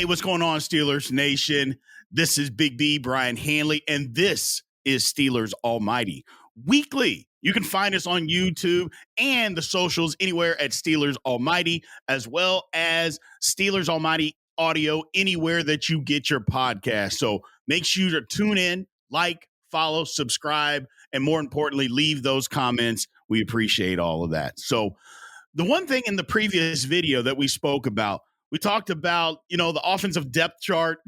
Hey, what's going on, Steelers Nation? This is Big B, Brian Hanley, and this is Steelers Almighty Weekly. You can find us on YouTube and the socials anywhere at Steelers Almighty, as well as Steelers Almighty audio anywhere that you get your podcast. So make sure to tune in, like, follow, subscribe, and more importantly, leave those comments. We appreciate all of that. So the one thing in the previous video that we spoke about, we talked about, the offensive depth chart.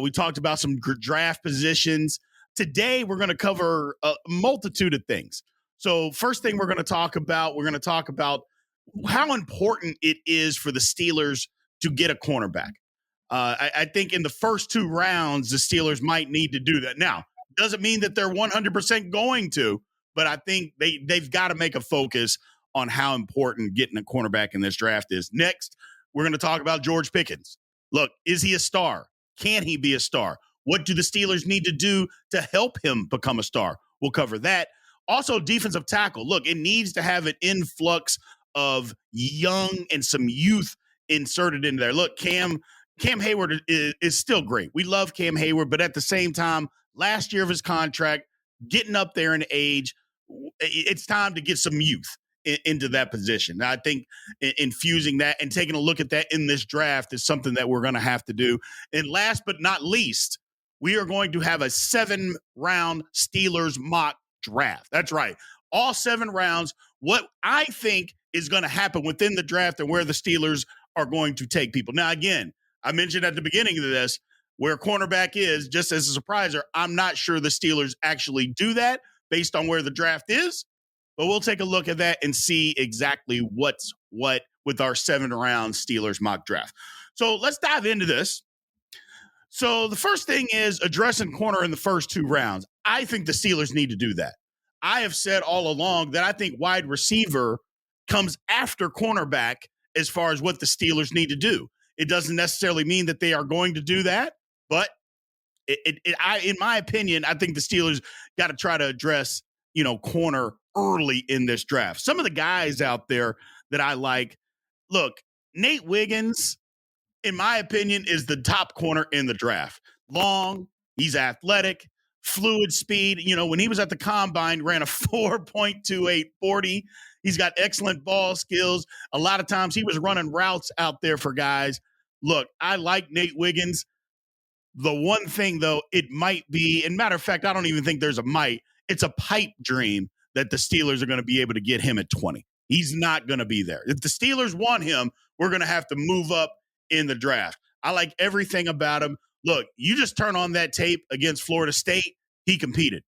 We talked about some draft positions. Today, we're going to cover a multitude of things. So first thing we're going to talk about how important it is for the Steelers to get a cornerback. I think in the first two rounds, the Steelers might need to do that. Now, doesn't mean that they're 100% going to, but I think they've got to make a focus on how important getting a cornerback in this draft is. Next, we're going to talk about George Pickens. Look, is he a star? Can he be a star? What do the Steelers need to do to help him become a star? We'll cover that. Also, defensive tackle. Look, it needs to have an influx of young and some youth inserted in there. Look, Cam Heyward is still great. We love Cam Heyward, but at the same time, last year of his contract, getting up there in age, it's time to get some youth into that position. Now, I think infusing that and taking a look at that in this draft is something that we're going to have to do. And last but not least, we are going to have a 7-round Steelers mock draft. That's right. All 7 rounds. What I think is going to happen within the draft and where the Steelers are going to take people. Now, again, I mentioned at the beginning of this where cornerback is, just as a surpriser. I'm not sure the Steelers actually do that based on where the draft is. But we'll take a look at that and see exactly what's what with our 7-round Steelers mock draft. So let's dive into this. So the first thing is addressing corner in the first 2 rounds. I think the Steelers need to do that. I have said all along that I think wide receiver comes after cornerback as far as what the Steelers need to do. It doesn't necessarily mean that they are going to do that, but in my opinion, I think the Steelers got to try to address, corner early in this draft. Some of the guys out there that I like, look, Nate Wiggins, in my opinion, is the top corner in the draft. Long, he's athletic, fluid speed. When he was at the combine, ran a 4.28 40. He's got excellent ball skills. A lot of times he was running routes out there for guys. Look, I like Nate Wiggins. The one thing, though, it might be, and matter of fact, I don't even think there's a might. It's a pipe dream that the Steelers are going to be able to get him at 20. He's not going to be there. If the Steelers want him, we're going to have to move up in the draft. I like everything about him. Look, you just turn on that tape against Florida State. He competed.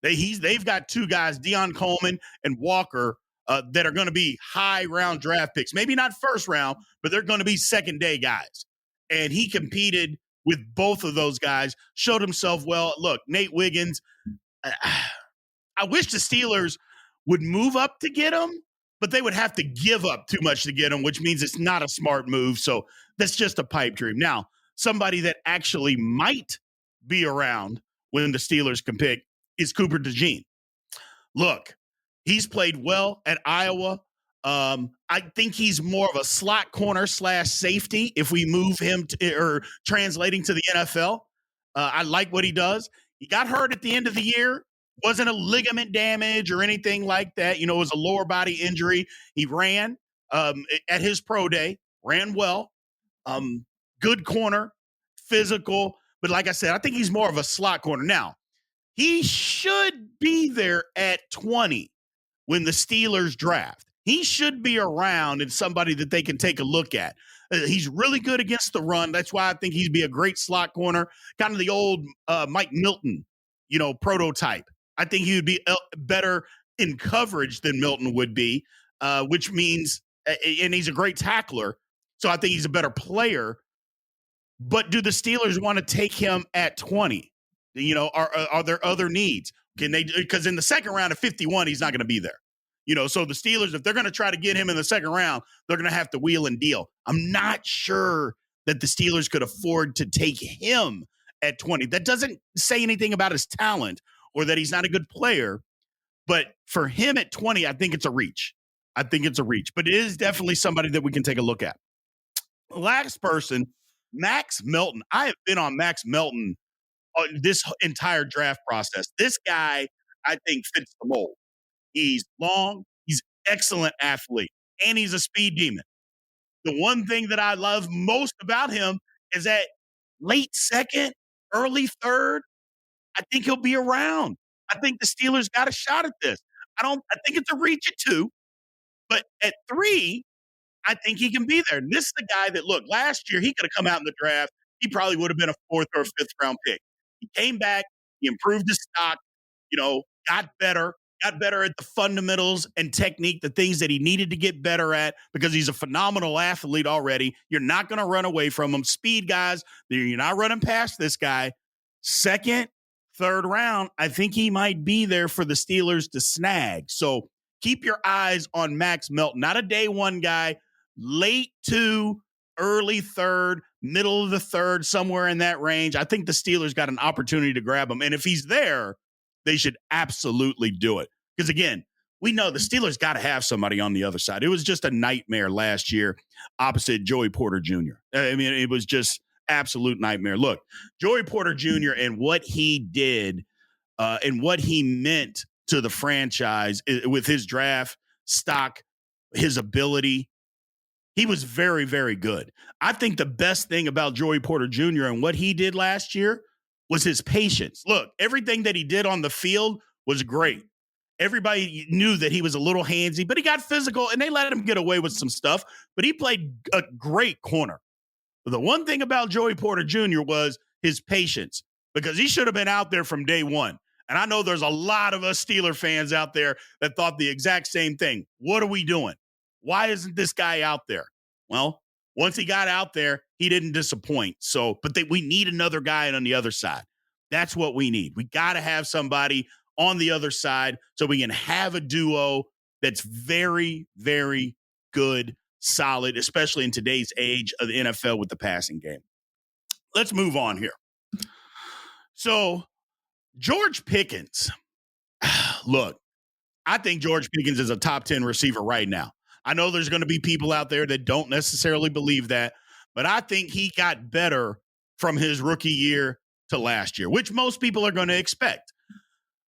They've got 2 guys, Deon Coleman and Walker, that are going to be high round draft picks. Maybe not first round, but they're going to be second day guys. And he competed with both of those guys, showed himself well. Look, Nate Wiggins, I wish the Steelers would move up to get him, but they would have to give up too much to get him, which means it's not a smart move. So that's just a pipe dream. Now, somebody that actually might be around when the Steelers can pick is Cooper DeJean. Look, he's played well at Iowa. I think he's more of a slot corner / safety if we move him or translating to the NFL. I like what he does. He got hurt at the end of the year. Wasn't a ligament damage or anything like that. It was a lower body injury. He ran at his pro day, ran well. Good corner, physical. But like I said, I think he's more of a slot corner. Now, he should be there at 20 when the Steelers draft. He should be around and somebody that they can take a look at. He's really good against the run. That's why I think he'd be a great slot corner, kind of the old Mike Melton, prototype. I think he would be better in coverage than Melton would be, which means, and he's a great tackler, so I think he's a better player. But do the Steelers want to take him at 20? Are there other needs? Can they? Because in the second round of 51, he's not going to be there. So the Steelers, if they're going to try to get him in the second round, they're going to have to wheel and deal. I'm not sure that the Steelers could afford to take him at 20. That doesn't say anything about his talent or that he's not a good player. But for him at 20, I think it's a reach. But it is definitely somebody that we can take a look at. Last person Max Melton. I have been on Max Melton on this entire draft process. This guy, I think, fits the mold. He's long, he's excellent athlete, and he's a speed demon. The one thing that I love most about him is that late second, early third, I think he'll be around. I think the Steelers got a shot at this. I think it's a reach at 2, but at 3, I think he can be there. And this is the guy that, look, last year he could have come out in the draft. He probably would have been a 4th or a 5th round pick. He came back, he improved his stock, got better at the fundamentals and technique, the things that he needed to get better at because he's a phenomenal athlete already. You're not going to run away from him. Speed guys, you're not running past this guy. 2nd, 3rd round, I think he might be there for the Steelers to snag. So keep your eyes on Max Melton, not a day 1 guy, late 2, early 3rd, middle of the 3rd, somewhere in that range. I think the Steelers got an opportunity to grab him. And if he's there, they should absolutely do it. Because again, we know the Steelers got to have somebody on the other side. It was just a nightmare last year opposite Joey Porter Jr. I mean, it was just absolute nightmare. Look, Joey Porter Jr. and what he did and what he meant to the franchise with his draft stock, his ability, he was very, very good. I think the best thing about Joey Porter Jr. and what he did last year was his patience. Look, everything that he did on the field was great. Everybody knew that he was a little handsy, but he got physical and they let him get away with some stuff, but he played a great corner. The one thing about Joey Porter Jr. was his patience because he should have been out there from day 1. And I know there's a lot of us Steeler fans out there that thought the exact same thing. What are we doing? Why isn't this guy out there? Well, once he got out there, he didn't disappoint. So, but we need another guy on the other side. That's what we need. We got to have somebody on the other side so we can have a duo that's very, very good, solid, especially in today's age of the NFL with the passing game. Let's move on here. So, George Pickens. Look, I think George Pickens is a top 10 receiver right now. I know there's going to be people out there that don't necessarily believe that, but I think he got better from his rookie year to last year, which most people are going to expect.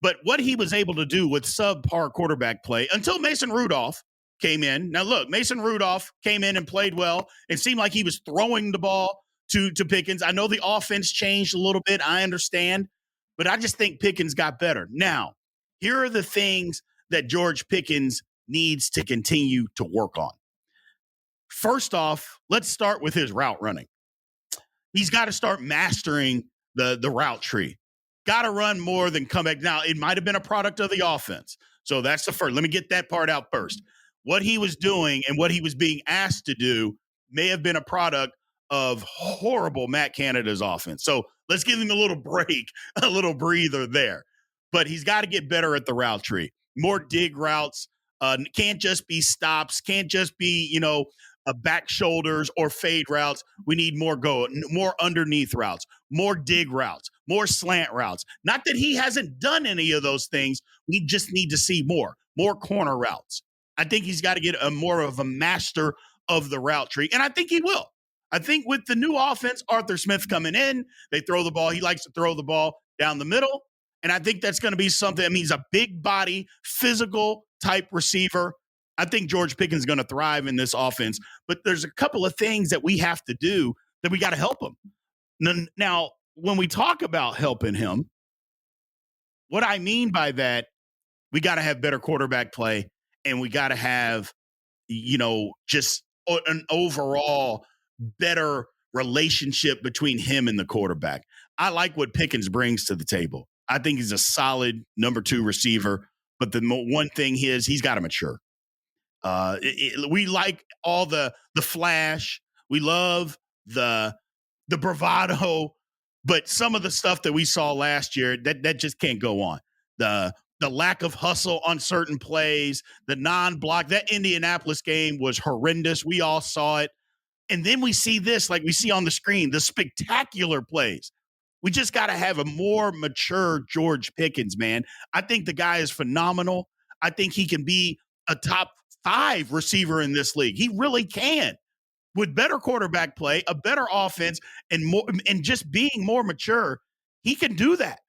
But what he was able to do with subpar quarterback play until Mason Rudolph came in. Now, look, Mason Rudolph came in and played well. It seemed like he was throwing the ball to Pickens. I know the offense changed a little bit. I understand. But I just think Pickens got better. Now, here are the things that George Pickens needs to continue to work on. First off, let's start with his route running. He's got to start mastering the route tree. Got to run more than come back. Now, it might have been a product of the offense. So that's the first. Let me get that part out first. What he was doing and what he was being asked to do may have been a product of horrible Matt Canada's offense. So let's give him a little break, a little breather there. But he's got to get better at the route tree. More dig routes. Can't just be stops. Can't just be, back shoulders or fade routes. We need more underneath routes, more dig routes, more slant routes. Not that he hasn't done any of those things. We just need to see more corner routes. I think he's got to get more of a master of the route tree, and I think he will. I think with the new offense, Arthur Smith coming in, they throw the ball. He likes to throw the ball down the middle, and I think that's going to be something. I mean, he's a big body, physical type receiver. I think George Pickens is going to thrive in this offense, but there's a couple of things that we have to do that we got to help him. Now, when we talk about helping him, what I mean by that, we got to have better quarterback play, and we got to have, just an overall better relationship between him and the quarterback. I like what Pickens brings to the table. I think he's a solid number 2 receiver, but the one thing he's got to mature. We like all the flash. We love the bravado, but some of the stuff that we saw last year, that just can't go on. The lack of hustle on certain plays, the non-block. That Indianapolis game was horrendous. We all saw it. And then we see this, like we see on the screen, the spectacular plays. We just got to have a more mature George Pickens, man. I think the guy is phenomenal. I think he can be a top 5 receiver in this league. He really can. with better quarterback play, a better offense, and just being more mature, he can do that.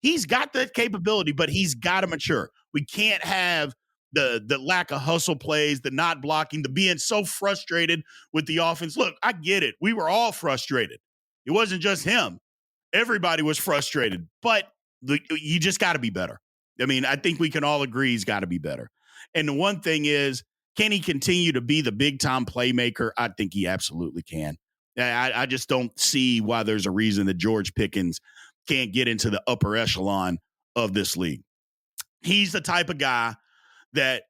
He's got that capability, but he's got to mature. We can't have the lack of hustle plays, the not blocking, the being so frustrated with the offense. Look, I get it. We were all frustrated. It wasn't just him. Everybody was frustrated, but you just got to be better. I mean, I think we can all agree he's got to be better. And the one thing is, can he continue to be the big time playmaker? I think he absolutely can. I just don't see why there's a reason that George Pickens can't get into the upper echelon of this league. He's the type of guy that,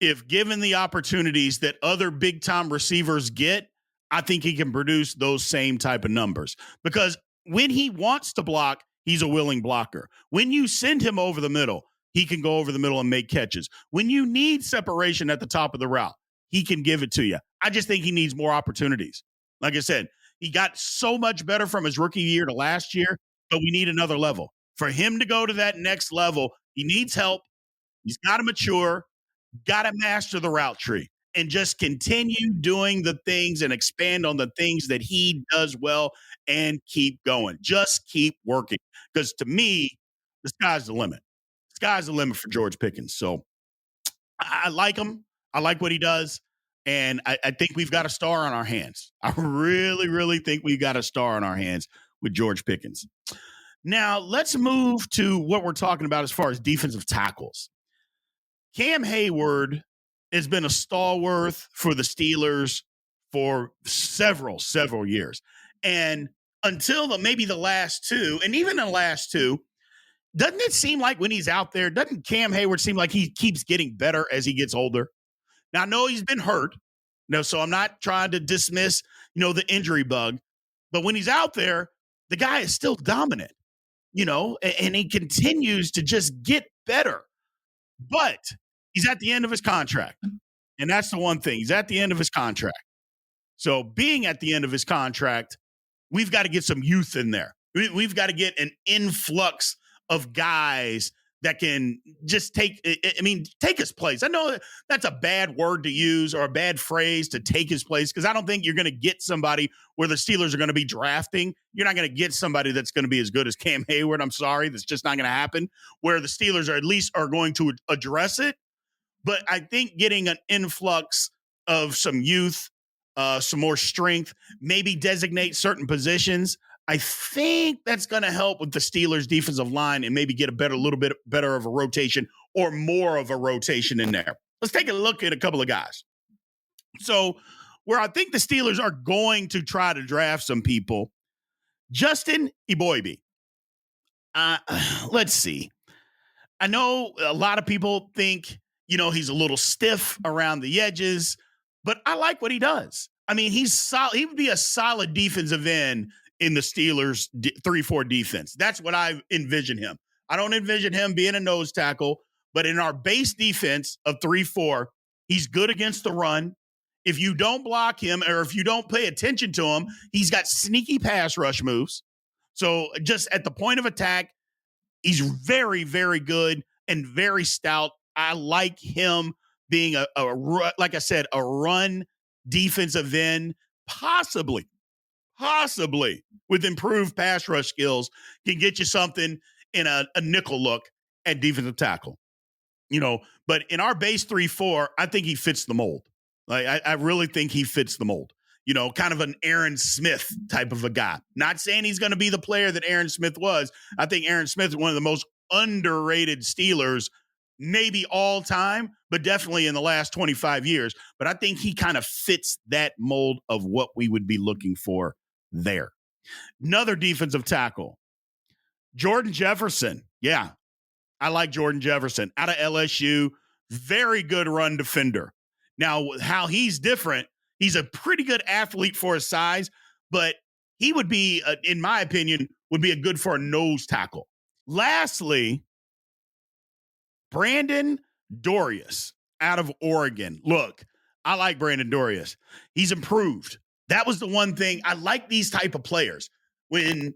if given the opportunities that other big time receivers get, I think he can produce those same type of numbers, because when he wants to block, he's a willing blocker. When you send him over the middle, he can go over the middle and make catches. When you need separation at the top of the route, he can give it to you. I just think he needs more opportunities. Like I said, he got so much better from his rookie year to last year, but we need another level. For him to go to that next level, he needs help. He's got to mature, got to master the route tree, and just continue doing the things and expand on the things that he does well and keep going. Just keep working. Because to me, the sky's the limit. Sky's the limit for George Pickens. So I like him. I like what he does. And I think we've got a star on our hands. I really, really think we've got a star on our hands with George Pickens. Now, let's move to what we're talking about as far as defensive tackles. Cam Heyward has been a stalwart for the Steelers for several years. And until maybe the last two, and even the last two, doesn't it seem like when he's out there, doesn't Cam Heyward seem like he keeps getting better as he gets older? Now, I know he's been hurt. So I'm not trying to dismiss, the injury bug. But when he's out there, the guy is still dominant, and he continues to just get better. But he's at the end of his contract. And that's the one thing. He's at the end of his contract. So being at the end of his contract, we've got to get some youth in there. We've got to get an influx of guys that can just take his place. I know that's a bad word to use, or a bad phrase, to take his place, because I don't think you're going to get somebody where the Steelers are going to be drafting. You're not going to get somebody that's going to be as good as Cam Heyward. I'm sorry. That's just not going to happen, where the Steelers are at least are going to address it. But I think getting an influx of some youth, some more strength, maybe designate certain positions, I think that's going to help with the Steelers' defensive line and maybe get a little bit better of a rotation, or more of a rotation in there. Let's take a look at a couple of guys. So where I think the Steelers are going to try to draft some people, Justin Eboigbe. Let's see. I know a lot of people think, he's a little stiff around the edges, but I like what he does. I mean, he's solid. He would be a solid defensive end in the Steelers 3-4 defense. That's what I envision him. I don't envision him being a nose tackle, but in our base defense of 3-4, he's good against the run. If you don't block him, or if you don't pay attention to him, he's got sneaky pass rush moves. So just at the point of attack, he's very, very good and very stout. I like him being like I said, a run defensive end, possibly with improved pass rush skills, can get you something in a nickel look at defensive tackle. But in our base 3-4, I think he fits the mold. Like I really think he fits the mold. Kind of an Aaron Smith type of a guy. Not saying he's going to be the player that Aaron Smith was. I think Aaron Smith is one of the most underrated Steelers, maybe all time, but definitely in the last 25 years. But I think he kind of fits that mold of what we would be looking for there. Another defensive tackle, Jordan Jefferson. Yeah, I like Jordan Jefferson out of LSU. Very good run defender. Now, how he's different, he's a pretty good athlete for his size, but he would be, in my opinion, would be a good for a nose tackle. Lastly, Brandon Dorius out of Oregon. Look, I like Brandon Dorius. He's improved. That was the one thing. I like these type of players. When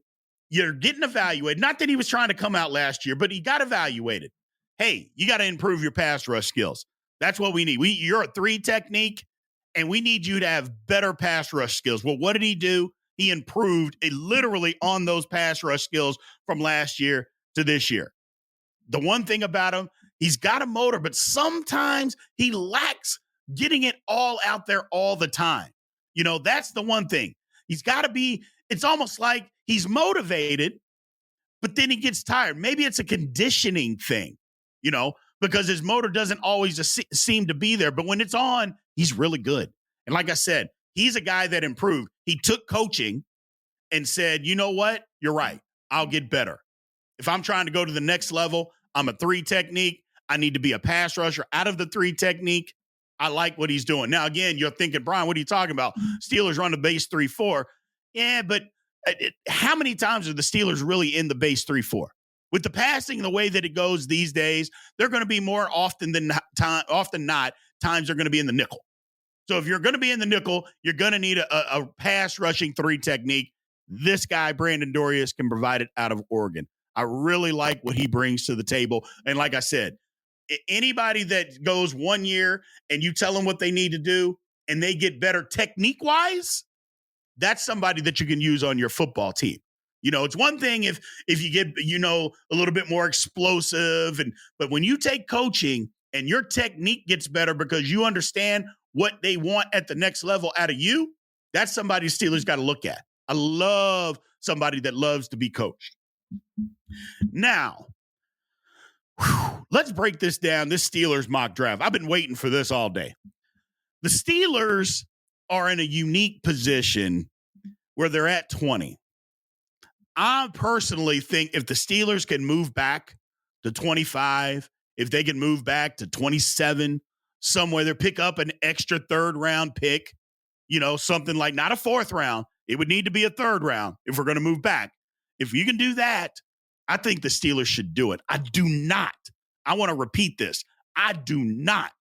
you're getting evaluated, not that he was trying to come out last year, but he got evaluated. Hey, you got to improve your pass rush skills. That's what we need. You're a 3 technique, and we need you to have better pass rush skills. Well, what did he do? He improved literally on those pass rush skills from last year to this year. The one thing about him, he's got a motor, but sometimes he lacks getting it all out there all the time. That's the one thing. He's got to be, it's almost like he's motivated, but then he gets tired. Maybe it's a conditioning thing, because his motor doesn't always seem to be there. But when it's on, he's really good. And like I said, he's a guy that improved. He took coaching and said, you know what? You're right. I'll get better. If I'm trying to go to the next level, I'm a 3 technique. I need to be a pass rusher out of the 3 technique. I like what he's doing. Now, again, you're thinking, Brian, what are you talking about? Steelers run the base 3-4. Yeah, but how many times are the Steelers really in the base 3-4? With the passing the way that it goes these days, they're going to be more often not times they're going to be in the nickel. So if you're going to be in the nickel, you're going to need a pass rushing 3 technique. This guy, Brandon Dorius, can provide it out of Oregon. I really like what he brings to the table. And like I said, anybody that goes 1 year and you tell them what they need to do and they get better technique-wise, that's somebody that you can use on your football team. It's one thing if you get, a little bit more explosive, but when you take coaching and your technique gets better because you understand what they want at the next level out of you, that's somebody Steelers got to look at. I love somebody that loves to be coached. Now, let's break this down, this Steelers mock draft. I've been waiting for this all day. The Steelers are in a unique position where they're at 20. I personally think if the Steelers can move back to 25, if they can move back to 27, somewhere they pick up an extra 3rd round pick, something like not a 4th round. It would need to be a 3rd round if we're going to move back. If you can do that, I think the Steelers should do it. I want to repeat this. I do not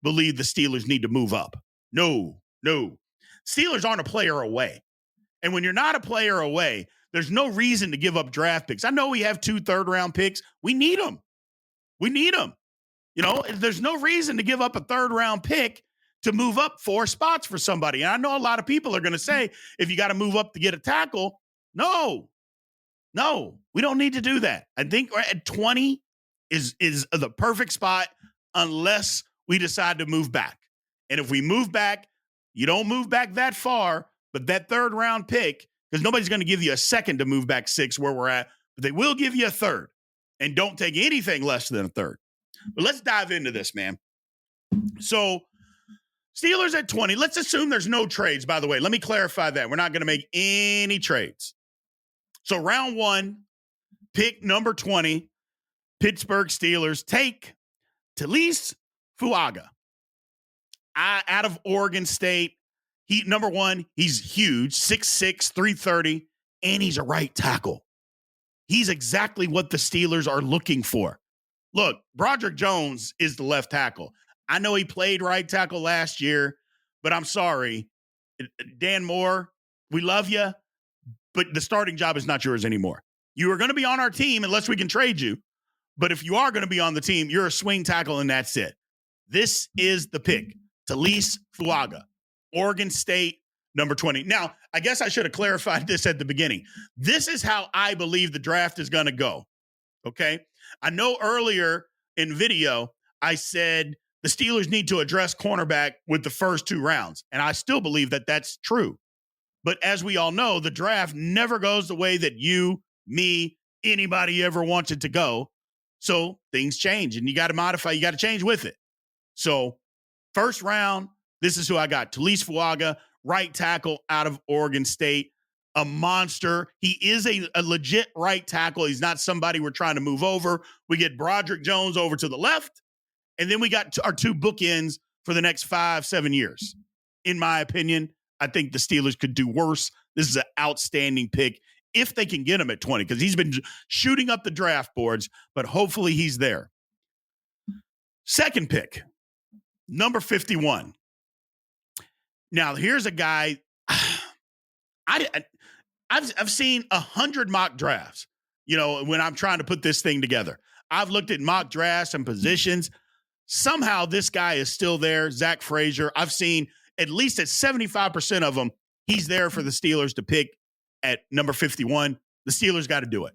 believe the Steelers need to move up. No. Steelers aren't a player away. And when you're not a player away, there's no reason to give up draft picks. I know we have 2 3rd-round picks. We need them. There's no reason to give up a 3rd-round pick to move up 4 spots for somebody. And I know a lot of people are going to say, if you got to move up to get a tackle, no, we don't need to do that. I think at 20 is the perfect spot unless we decide to move back. And if we move back, you don't move back that far, but that 3rd-round pick, because nobody's going to give you a 2nd to move back 6 where we're at, but they will give you a 3rd. And don't take anything less than a 3rd. But let's dive into this, man. So Steelers at 20. Let's assume there's no trades, by the way. Let me clarify that. We're not going to make any trades. So round 1, pick number 20, Pittsburgh Steelers take Taliese Fuaga out of Oregon State. Number 1, he's huge, 6'6", 330, and he's a right tackle. He's exactly what the Steelers are looking for. Look, Broderick Jones is the left tackle. I know he played right tackle last year, but I'm sorry. Dan Moore, we love you, but the starting job is not yours anymore. You are going to be on our team unless we can trade you. But if you are going to be on the team, you're a swing tackle, and that's it. This is the pick. Taliese Fuaga, Oregon State, number 20. Now, I guess I should have clarified this at the beginning. This is how I believe the draft is going to go, okay? I know earlier in video, I said the Steelers need to address cornerback with the first 2 rounds, and I still believe that that's true. But as we all know, the draft never goes the way that you, me, anybody ever wants it to go. So things change, and you got to modify. You got to change with it. So first round, this is who I got. Taliese Fuaga, right tackle out of Oregon State, a monster. He is a legit right tackle. He's not somebody we're trying to move over. We get Broderick Jones over to the left, and then we got our 2 bookends for the next 5-7 years. In my opinion, I think the Steelers could do worse. This is an outstanding pick if they can get him at 20, because he's been shooting up the draft boards, but hopefully he's there. Second pick, number 51. Now, here's a guy I've seen 100 mock drafts, when I'm trying to put this thing together. I've looked at mock drafts and positions. Somehow this guy is still there, Zach Frazier. I've seen at least at 75% of them, he's there for the Steelers to pick at number 51. The Steelers got to do it.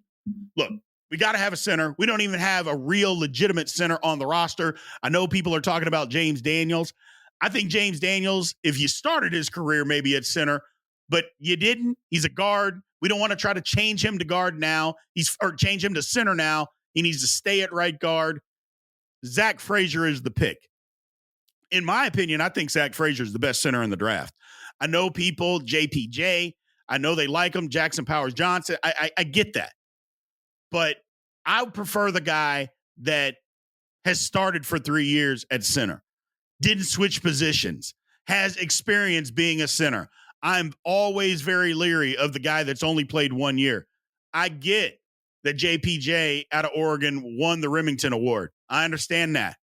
Look, we got to have a center. We don't even have a real legitimate center on the roster. I know people are talking about James Daniels. I think James Daniels, if you started his career maybe at center, but you didn't, he's a guard. We don't want to try to change him to guard now. Or change him to center now. He needs to stay at right guard. Zach Frazier is the pick. In my opinion, I think Zach Frazier is the best center in the draft. I know people, JPJ, I know they like him, Jackson Powers Johnson. I get that. But I would prefer the guy that has started for 3 years at center, didn't switch positions, has experience being a center. I'm always very leery of the guy that's only played 1 year. I get that JPJ out of Oregon won the Remington Award. I understand that.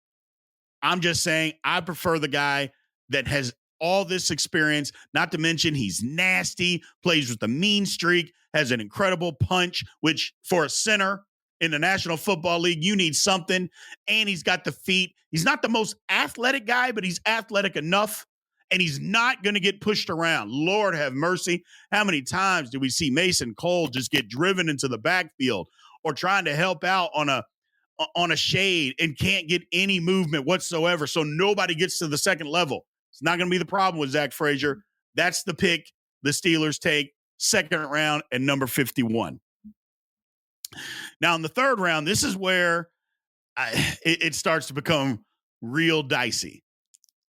I'm just saying I prefer the guy that has all this experience, not to mention he's nasty, plays with a mean streak, has an incredible punch, which for a center in the National Football League, you need something. And he's got the feet. He's not the most athletic guy, but he's athletic enough. And he's not going to get pushed around. Lord have mercy. How many times do we see Mason Cole just get driven into the backfield or trying to help out on a shade and can't get any movement whatsoever, so nobody gets to the second level? It's not going to be the problem with Zach Frazier. That's the pick the Steelers take, second round at number 51. Now, in the third round, this is where it starts to become real dicey.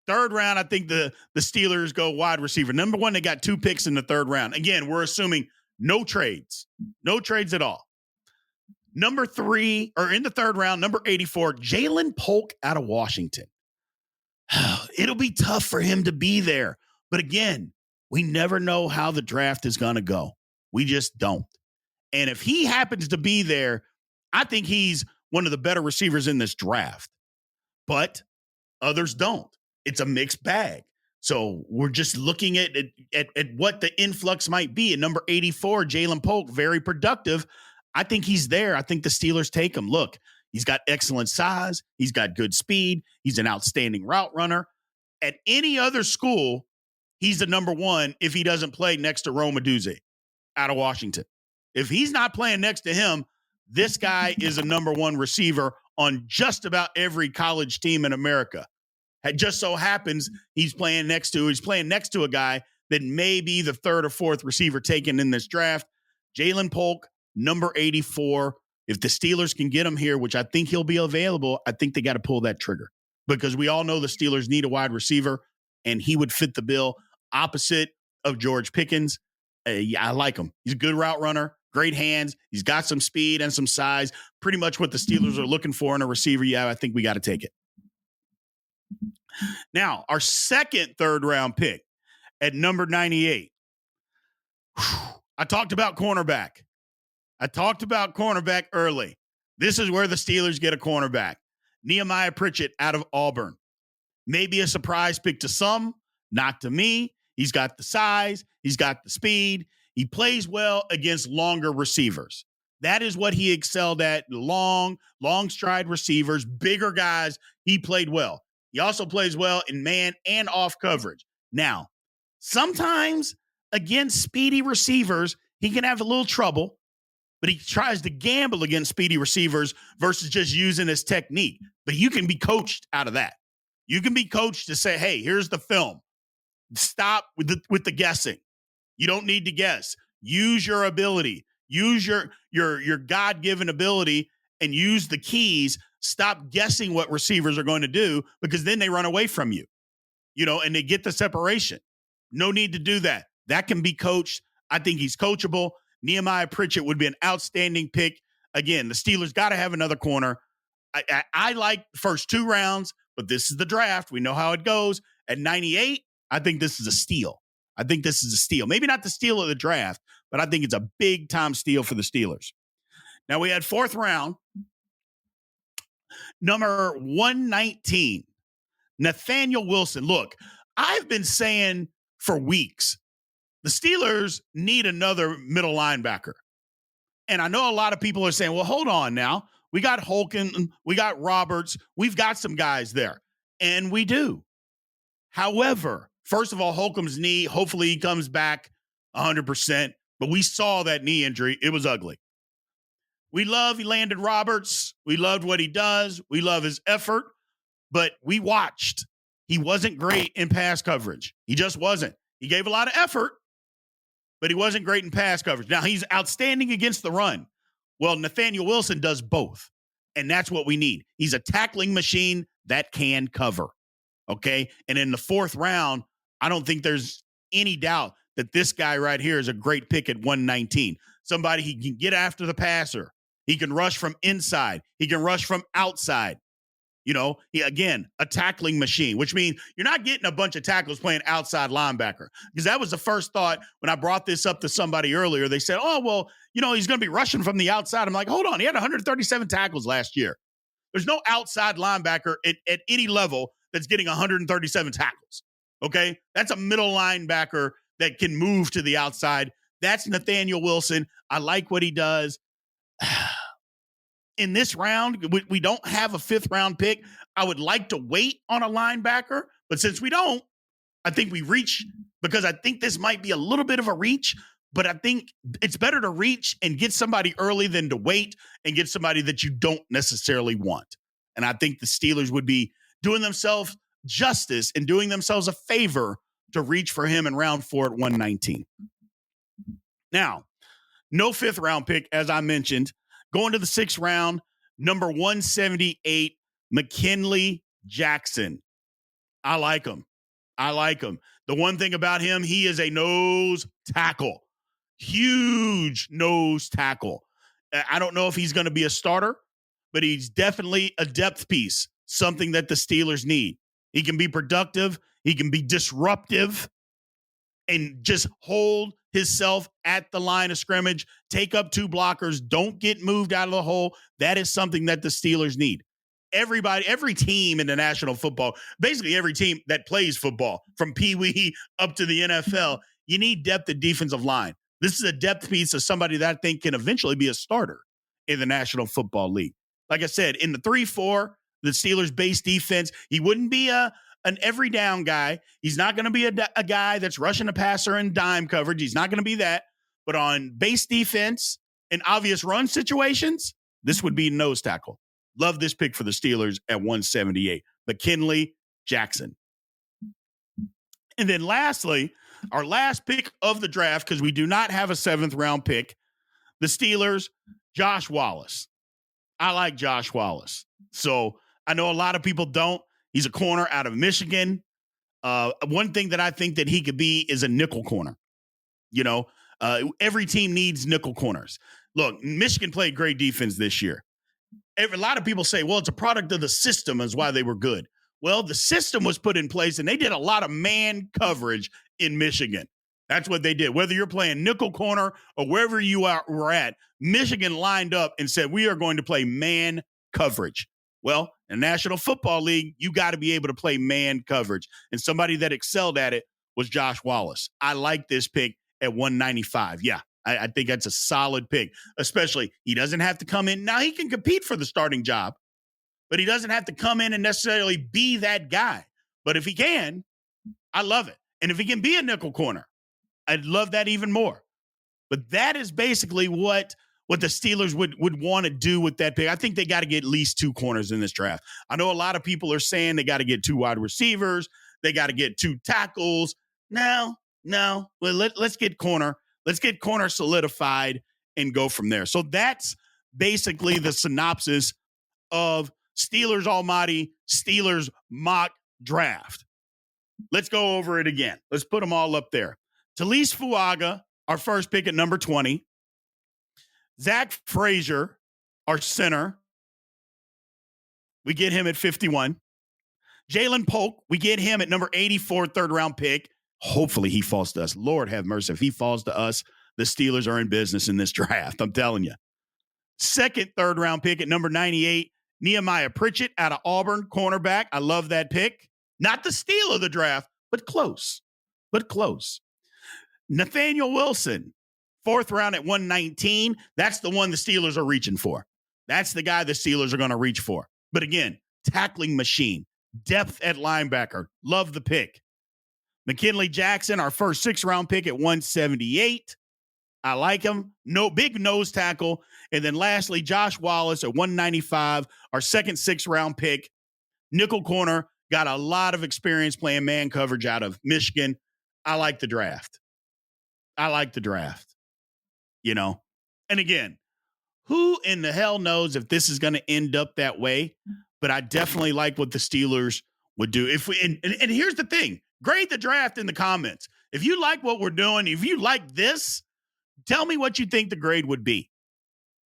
Third round, I think the Steelers go wide receiver. Number one, they got 2 picks in the third round. Again, we're assuming no trades at all. Number 3, or in the third round, number 84, Jalen Polk out of Washington. It'll be tough for him to be there. But again, we never know how the draft is going to go. We just don't. And if he happens to be there, I think he's one of the better receivers in this draft. But others don't. It's a mixed bag. So we're just looking at what the influx might be. At number 84, Jalen Polk, very productive. I think he's there. I think the Steelers take him. Look, he's got excellent size. He's got good speed. He's an outstanding route runner. At any other school, he's the number 1 if he doesn't play next to Rome Odunze out of Washington. If he's not playing next to him, this guy is a number 1 receiver on just about every college team in America. It just so happens he's playing next to a guy that may be the 3rd or 4th receiver taken in this draft. Jalen Polk, number 84. If the Steelers can get him here, which I think he'll be available, I think they got to pull that trigger, because we all know the Steelers need a wide receiver, and he would fit the bill opposite of George Pickens. I like him. He's a good route runner, great hands. He's got some speed and some size, pretty much what the Steelers are looking for in a receiver. Yeah, I think we got to take it. Now, our second third-round pick at number 98. I talked about cornerback early. This is where the Steelers get a cornerback. Nehemiah Pritchett out of Auburn. Maybe a surprise pick to some, not to me. He's got the size. He's got the speed. He plays well against longer receivers. That is what he excelled at. Long stride receivers, bigger guys. He played well. He also plays well in man and off coverage. Now, sometimes against speedy receivers, he can have a little trouble, but he tries to gamble against speedy receivers versus just using his technique. But you can be coached out of that. You can be coached to say, hey, here's the film. Stop with the guessing. You don't need to guess. Use your ability. Use your God-given ability and use the keys. Stop guessing what receivers are going to do, because then they run away from you, and they get the separation. No need to do that. That can be coached. I think he's coachable. Nehemiah Pritchett would be an outstanding pick. Again, the Steelers got to have another corner. I like the first 2 rounds, but this is the draft. We know how it goes. At 98, I think this is a steal. Maybe not the steal of the draft, but I think it's a big-time steal for the Steelers. Now, we had 4th round. Number 119, Nathaniel Wilson. Look, I've been saying for weeks, the Steelers need another middle linebacker. And I know a lot of people are saying, well, hold on now. We got Holken, we got Roberts, we've got some guys there. And we do. However, First of all, Holcomb's knee, hopefully he comes back 100%. But we saw that knee injury. It was ugly. We love Landon Roberts. We loved what he does. We love his effort. But we watched. He wasn't great in pass coverage. He just wasn't. He gave a lot of effort, but he wasn't great in pass coverage. Now, he's outstanding against the run. Well, Nathaniel Wilson does both, and that's what we need. He's a tackling machine that can cover, okay? And in the fourth round, I don't think there's any doubt that this guy right here is a great pick at 119. Somebody he can get after the passer. He can rush from inside. He can rush from outside. You know, again, a tackling machine, which means you're not getting a bunch of tackles playing outside linebacker. Because that was the first thought when I brought this up to somebody earlier. They said, oh, well, you know, he's going to be rushing from the outside. I'm like, hold on. He had 137 tackles last year. There's no outside linebacker at any level that's getting 137 tackles. Okay? That's a middle linebacker that can move to the outside. That's Nathaniel Wilson. I like what he does. In this round, we don't have a fifth round pick. I would like to wait on a linebacker, but since we don't, I think we reach, because I think this might be a little bit of a reach, but I think it's better to reach and get somebody early than to wait and get somebody that you don't necessarily want. And I think the Steelers would be doing themselves justice and doing themselves a favor to reach for him in round 4 at 119. Now, no fifth round pick, as I mentioned. Going to the sixth round, number 178, McKinnley Jackson. I like him. The one thing about him, he is a nose tackle. Huge nose tackle. I don't know if he's going to be a starter, but he's definitely a depth piece, something that the Steelers need. He can be productive. He can be disruptive and just hold himself at the line of scrimmage, take up 2 blockers, don't get moved out of the hole. That is something that the Steelers need. Every team in the National Football, basically every team that plays football, from Pee Wee up to the NFL, you need depth at defensive line. This is a depth piece of somebody that I think can eventually be a starter in the National Football League. Like I said, in the 3-4, the Steelers' base defense, he wouldn't be an every down guy. He's not going to be a guy that's rushing a passer in dime coverage. He's not going to be that. But on base defense and obvious run situations, this would be nose tackle. Love this pick for the Steelers at 178. McKinnley Jackson. And then lastly, our last pick of the draft, because we do not have a 7th round pick, the Steelers, Josh Wallace. I like Josh Wallace. So I know a lot of people don't. He's a corner out of Michigan. One thing that I think that he could be is a nickel corner. You know, every team needs nickel corners. Look, Michigan played great defense this year. A lot of people say, well, it's a product of the system is why they were good. Well, the system was put in place, and they did a lot of man coverage in Michigan. That's what they did. Whether you're playing nickel corner or wherever you were at, Michigan lined up and said, we are going to play man coverage. Well, in the National Football League, you got to be able to play man coverage. And somebody that excelled at it was Josh Wallace. I like this pick at 195. Yeah, I think that's a solid pick, especially he doesn't have to come in. Now, he can compete for the starting job, but he doesn't have to come in and necessarily be that guy. But if he can, I love it. And if he can be a nickel corner, I'd love that even more. But that is basically what the Steelers would want to do with that pick. I think they got to get at least 2 corners in this draft. I know a lot of people are saying they got to get 2 wide receivers. They got to get 2 tackles. No. Well, let's get corner. Let's get corner solidified and go from there. So that's basically the synopsis of Steelers Almighty, Steelers mock draft. Let's go over it again. Let's put them all up there. Taliese Fuaga, our first pick at number 20. Zach Frazier, our center. We get him at 51. Jalen Polk, we get him at number 84, 3rd round pick. Hopefully he falls to us. Lord have mercy. If he falls to us, the Steelers are in business in this draft. I'm telling you. 2nd, 3rd round pick at number 98, Nehemiah Pritchett out of Auburn, cornerback. I love that pick. Not the steal of the draft, but close. Nathaniel Wilson, 4th round at 119. That's the one the Steelers are reaching for. That's the guy the Steelers are going to reach for. But again, tackling machine, depth at linebacker. Love the pick. McKinnley Jackson, our first 6th-round pick at 178. I like him. No big nose tackle. And then lastly, Josh Wallace at 195, our second 6th-round pick. Nickel corner, got a lot of experience playing man coverage out of Michigan. I like the draft. You know? And again, who in the hell knows if this is going to end up that way? But I definitely like what the Steelers would do. If we and here's the thing, grade the draft in the comments. If you like what we're doing, if you like this, tell me what you think the grade would be.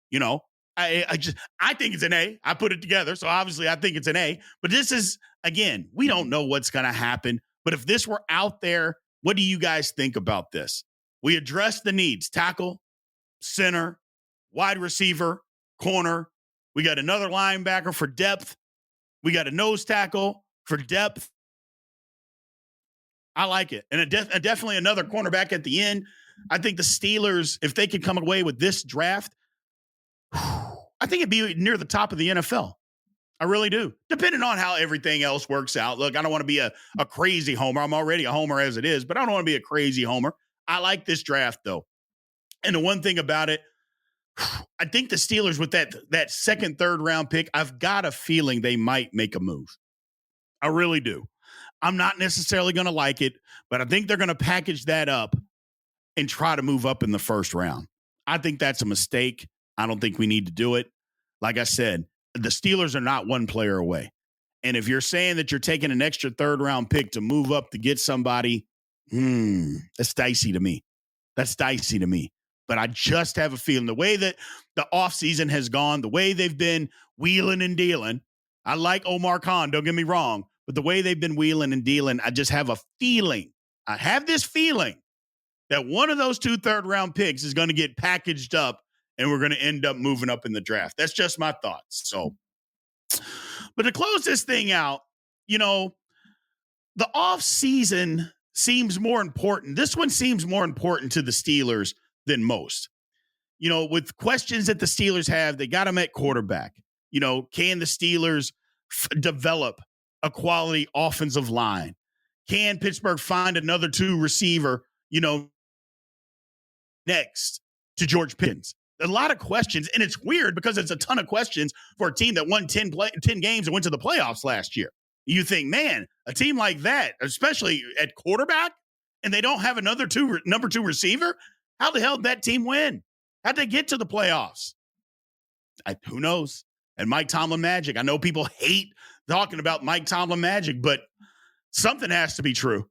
You know, I think it's an A. I put it together, so obviously I think it's an A. But this is, again, we don't know what's going to happen. But if this were out there, what do you guys think about this? We address the needs: tackle, center, wide receiver, corner. We got another linebacker for depth. We got a nose tackle for depth. I like it. And definitely another cornerback at the end. I think the Steelers, if they could come away with this draft, I think it'd be near the top of the NFL. I really do. Depending on how everything else works out. Look, I don't want to be a crazy homer. I'm already a homer as it is, but I don't want to be a crazy homer. I like this draft, though. And the one thing about it, I think the Steelers with that second, 3rd-round pick, I've got a feeling they might make a move. I really do. I'm not necessarily going to like it, but I think they're going to package that up and try to move up in the 1st round. I think that's a mistake. I don't think we need to do it. Like I said, the Steelers are not one player away. And if you're saying that you're taking an extra 3rd-round pick to move up to get somebody, that's dicey to me. But I just have a feeling the way that the offseason has gone, the way they've been wheeling and dealing. I like Omar Khan, don't get me wrong, but the way they've been wheeling and dealing, I just have a feeling. I have this feeling that one of those 2 3rd-round picks is going to get packaged up and we're going to end up moving up in the draft. That's just my thoughts. So, but to close this thing out, you know, the offseason seems more important. This one seems more important to the Steelers than most. You know, with questions that the Steelers have, they got them at quarterback. You know, can the Steelers develop a quality offensive line? Can Pittsburgh find another 2 receiver, you know, next to George Pickens? A lot of questions, and it's weird because it's a ton of questions for a team that won 10 games and went to the playoffs last year. You think, man, a team like that, especially at quarterback, and they don't have another number 2 receiver, how the hell did that team win? How'd they get to the playoffs? Who knows? And Mike Tomlin magic. I know people hate talking about Mike Tomlin magic, but something has to be true.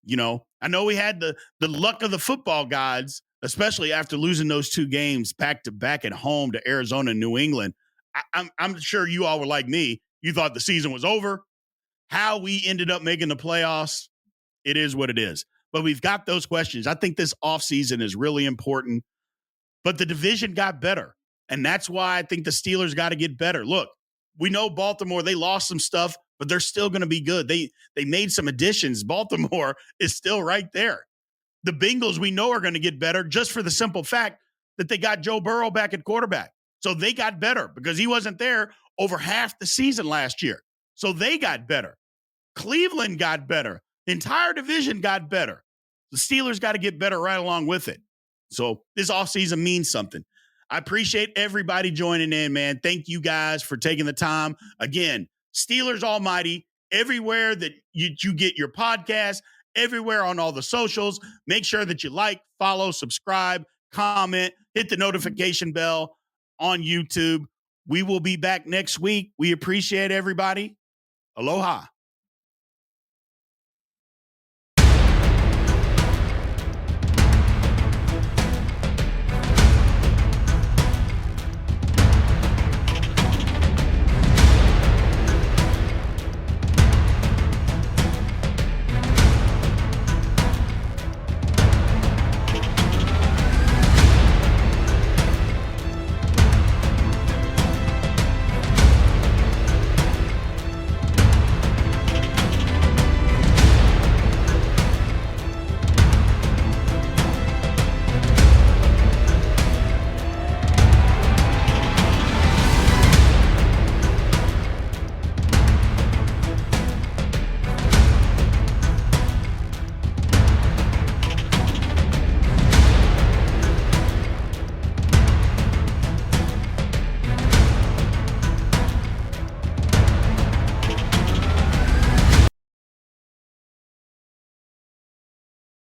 You know, I know we had the luck of the football gods, especially after losing those 2 games back to back at home to Arizona and New England. I'm sure you all were like me. You thought the season was over. How we ended up making the playoffs, it is what it is. But we've got those questions. I think this offseason is really important. But the division got better. And that's why I think the Steelers got to get better. Look, we know Baltimore, they lost some stuff, but they're still going to be good. They made some additions. Baltimore is still right there. The Bengals, we know, are going to get better just for the simple fact that they got Joe Burrow back at quarterback. So they got better because he wasn't there over half the season last year. So they got better. Cleveland got better. The entire division got better. The Steelers got to get better right along with it. So this offseason means something. I appreciate everybody joining in, man. Thank you guys for taking the time. Again, Steelers Almighty, everywhere that you get your podcast, everywhere on all the socials. Make sure that you like, follow, subscribe, comment, hit the notification bell on YouTube. We will be back next week. We appreciate everybody. Aloha.